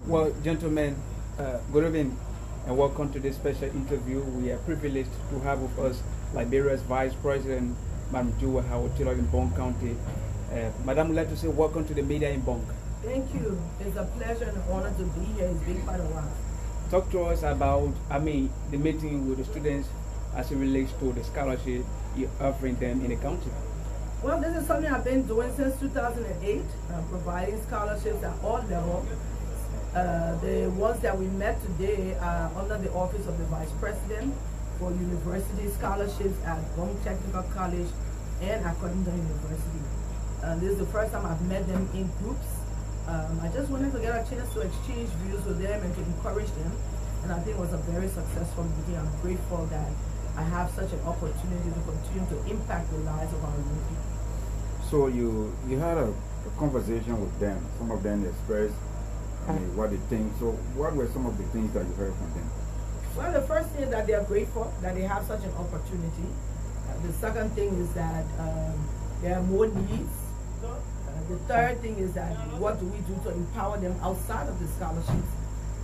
Well, gentlemen, good evening and welcome to this special interview. We are privileged to have with us Liberia's Vice President, Madam Jua Howard in Bong County. Madam, we'd like to say welcome to the media in Bong. Thank you. It's a pleasure and an honor to be here. It's been quite a while. Talk to us about, the meeting with the students as it relates to the scholarship you're offering them in the county. Well, this is something I've been doing since 2008, providing scholarships at all levels. The ones that we met today are under the Office of the Vice President for university scholarships at Bong Technical College and at Cottington University. This is the first time I've met them in groups. I just wanted to get a chance to exchange views with them and to encourage them. And I think it was a very successful meeting. I'm grateful that I have such an opportunity to continue to impact the lives of our young people. So you had a conversation with them. Some of them expressed what they think. So what were some of the things that you heard from them? Well, the first thing is that they are grateful that they have such an opportunity. The second thing is that there are more needs. The third thing is that what do we do to empower them outside of the scholarships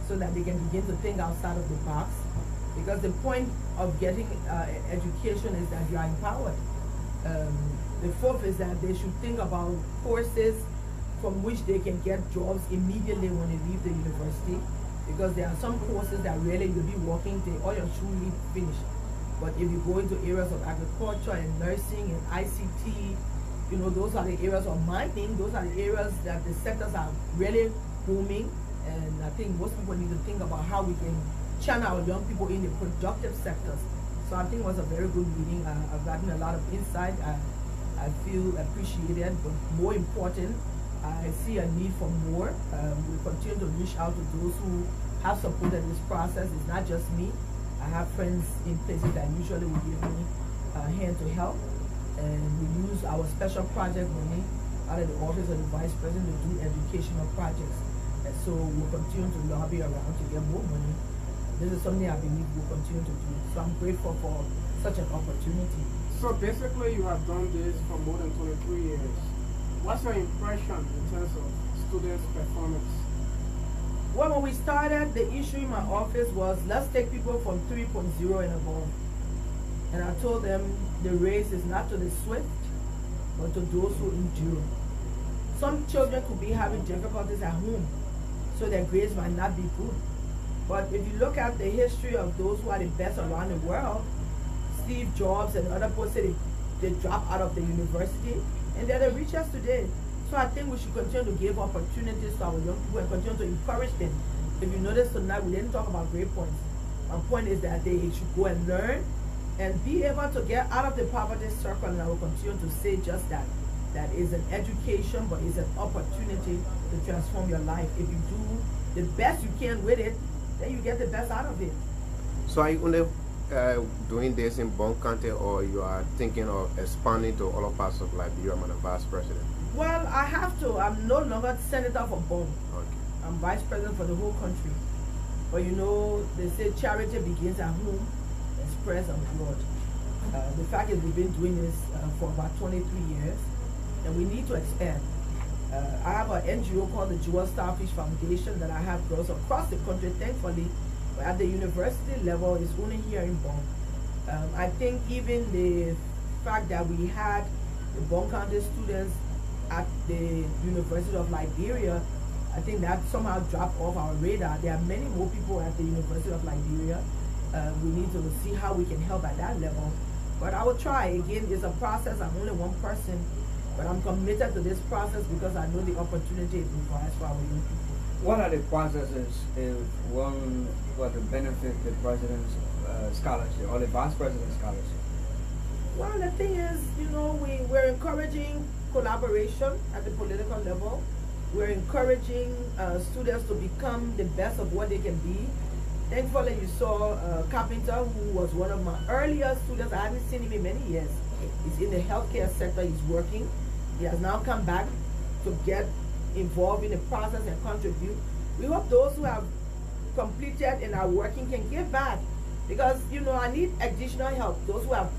so that they can begin to think outside of the box? Because the point of getting education is that you are empowered. The fourth is that they should think about courses from which they can get jobs immediately when they leave the university. Because there are some courses that really you'll be working till all your school leave finished. But if you go into areas of agriculture and nursing and ICT, you know, those are the areas of mining, those are the areas that the sectors are really booming. And I think most people need to think about how we can channel our young people in the productive sectors. So I think it was a very good meeting. I've gotten a lot of insight. I feel appreciated, but more important, I see a need for more. We continue to reach out to those who have supported this process. It's not just me. I have friends in places that usually will give me a hand to help. And we use our special project money out of the Office of the Vice President to do educational projects. And so we'll continue to lobby around to get more money. This is something I believe we'll continue to do. So I'm grateful for such an opportunity. So basically you have done this for more than 23 years. What's your impression in terms of students' performance? Well, when we started, the issue in my office was let's take people from 3.0 and above. And I told them the race is not to the swift, but to those who endure. Some children could be having difficulties at home, so their grades might not be good. But if you look at the history of those who are the best around the world, Steve Jobs and other people, they drop out of the university, and they're the richest today. So I think we should continue to give opportunities to our young people and continue to encourage them. If you notice tonight, we didn't talk about grade points. My point is that they should go and learn and be able to get out of the poverty circle, and I will continue to say just that. That is an education, but it's an opportunity to transform your life. If you do the best you can with it, then you get the best out of it. So are you only doing this in Bong County, or you are thinking of expanding to other parts of Liberia, Madam Vice President? Well, I have to. I'm no longer Senator for Bong. Okay. I'm Vice President for the whole country. But you know, they say charity begins at home and spreads abroad. The fact is we've been doing this for about 23 years, and we need to expand. I have an NGO called the Jewel Starfish Foundation that I have girls across the country, thankfully. But at the university level, it's only here in Bong. I think even the fact that we had the Bong County students at the University of Liberia, I think that somehow dropped off our radar. There are many more people at the University of Liberia. We need to see how we can help at that level. But I will try. Again, it's a process. I'm only one person, but I'm committed to this process because I know the opportunity it provides for our young people. What are the processes if one were to benefit the president's scholarship or the vice president's scholarship? Well, the thing is, you know, we're encouraging collaboration at the political level. We're encouraging students to become the best of what they can be. Thankfully, you saw Carpenter, who was one of my earlier students. I haven't seen him in many years. He's in the healthcare sector. He's working. He has now come back to get involved in the process and contribute. We hope those who have completed and are working can give back, because you know I need additional help. Those who have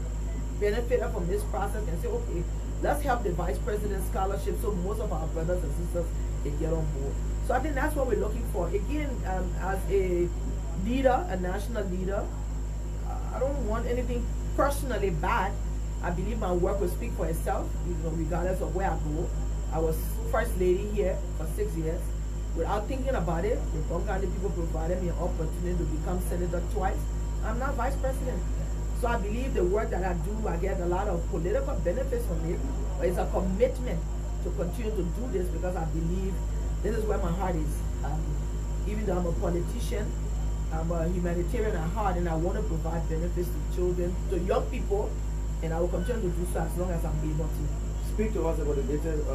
benefited from this process can say, okay, let's help the vice president scholarship so most of our brothers and sisters can get on board. So I think that's what we're looking for. Again, as a leader, a national leader, I don't want anything personally bad. I believe my work will speak for itself, regardless of where I go. I was first lady here for 6 years. Without thinking about it, the Bong County people provided me an opportunity to become senator twice. I'm not vice president. So I believe the work that I do, I get a lot of political benefits from it, but it's a commitment to continue to do this because I believe this is where my heart is. Even though I'm a politician, I'm a humanitarian at heart, and I want to provide benefits to children, to young people, and I will continue to do so as long as I'm able to. Speak to us about the latest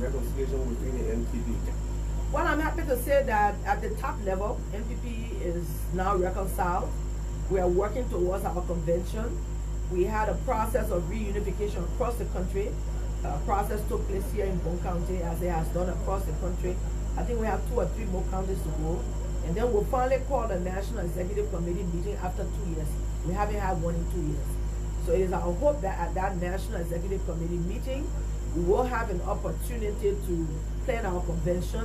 reconciliation between the NPP. Well, I'm happy to say that at the top level, NPP is now reconciled. We are working towards our convention. We had a process of reunification across the country. A process took place here in Bong County as it has done across the country. I think we have 2 or 3 more counties to go. And then we'll finally call the National Executive Committee meeting after 2 years. We haven't had one in 2 years. So it is our hope that at that National Executive Committee meeting, we will have an opportunity to plan our convention.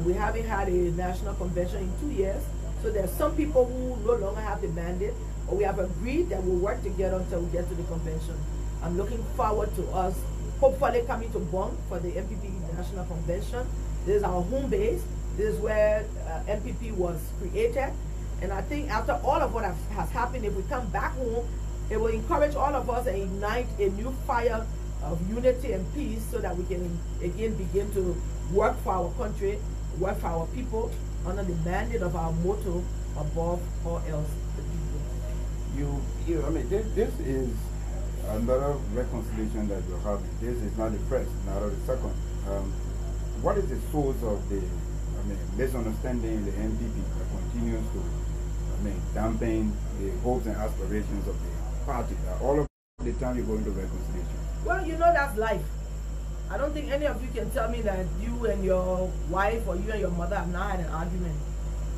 We haven't had a national convention in 2 years. So there are some people who no longer have the mandate, but we have agreed that we'll work together until we get to the convention. I'm looking forward to us hopefully coming to Bong for the MPP National Convention. This is our home base. This is where MPP was created. And I think after all of what has happened, if we come back home, it will encourage all of us and ignite a new fire of unity and peace so that we can again begin to work for our country, work for our people under the mandate of our motto, above all else, the people. I mean, this is another reconciliation that you're having. This is not the first, not the second. What is the source of the misunderstanding in the NPP that continues to dampen the hopes and aspirations of the party all of the time you go into reconciliation? Well, that's life. I don't think any of you can tell me that you and your wife or you and your mother have not had an argument.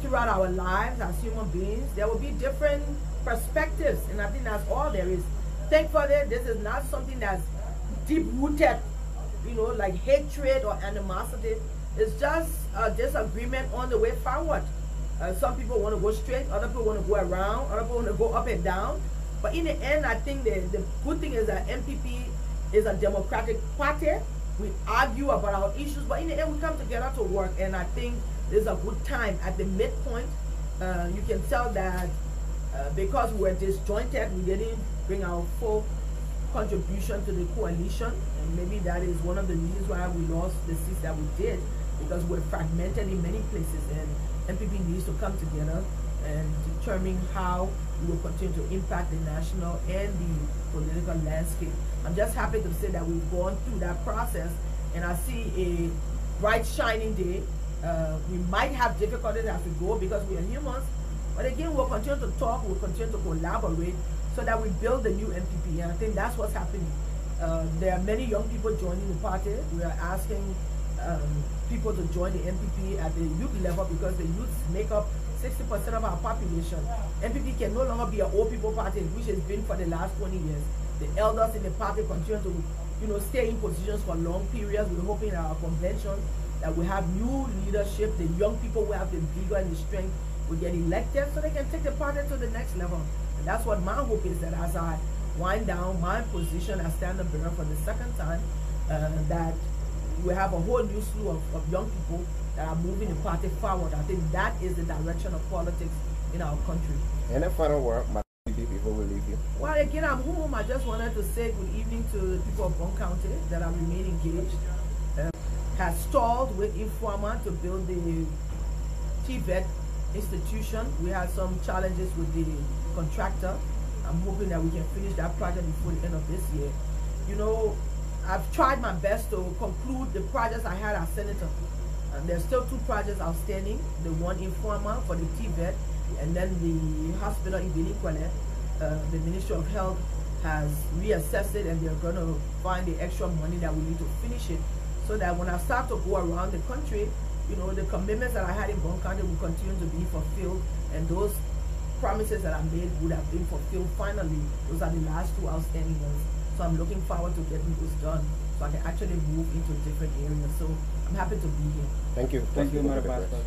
Throughout our lives as human beings, there will be different perspectives, and I think that's all there is. Thankfully, this is not something that's deep-rooted, like hatred or animosity. It's just a disagreement on the way forward. Some people want to go straight, other people want to go around, other people want to go up and down. But in the end, I think the good thing is that MPP is a democratic party. We argue about our issues, but in the end, we come together to work. And I think this is a good time at the midpoint. You can tell that because we were disjointed, we didn't bring our full contribution to the coalition. And maybe that is one of the reasons why we lost the seats that we did, because we're fragmented in many places. And MPP needs to come together and determine how we will continue to impact the national and the political landscape. I'm just happy to say that we've gone through that process, and I see a bright, shining day. We might have difficulties as we go because we are humans, but again, we'll continue to talk, we'll continue to collaborate so that we build the new MPP, and I think that's what's happening. There are many young people joining the party. We are asking people to join the MPP at the youth level because the youth make up 60% of our population. MPP can no longer be an old people party, which has been for the last 20 years. The elders in the party continue to stay in positions for long periods. We're hoping at our convention that we have new leadership. The young people will have the vigor and the strength will get elected so they can take the party to the next level. And that's what my hope is, that as I wind down my position as standing bearer for the second time, that we have a whole new slew of young people that are moving the party forward. I think that is the direction of politics in our country. And a final word, my people will leave you. Well, again, I'm home. I just wanted to say good evening to the people of Bong County that are remaining engaged. Has stalled with Informa to build the TVET institution. We had some challenges with the contractor. I'm hoping that we can finish that project before the end of this year. I've tried my best to conclude the projects I had as senator. And there's still 2 projects outstanding. The one Informa for the TVET, and then the hospital in Liberia. The Ministry of Health has reassessed it, and they're going to find the extra money that we need to finish it, so that when I start to go around the country, the commitments that I had in Bong County will continue to be fulfilled, and those promises that I made would have been fulfilled finally. Those are the last 2 outstanding ones. So I'm looking forward to getting this done so I can actually move into different areas. So I'm happy to be here. Thank you. Thank you, Madam Pastor.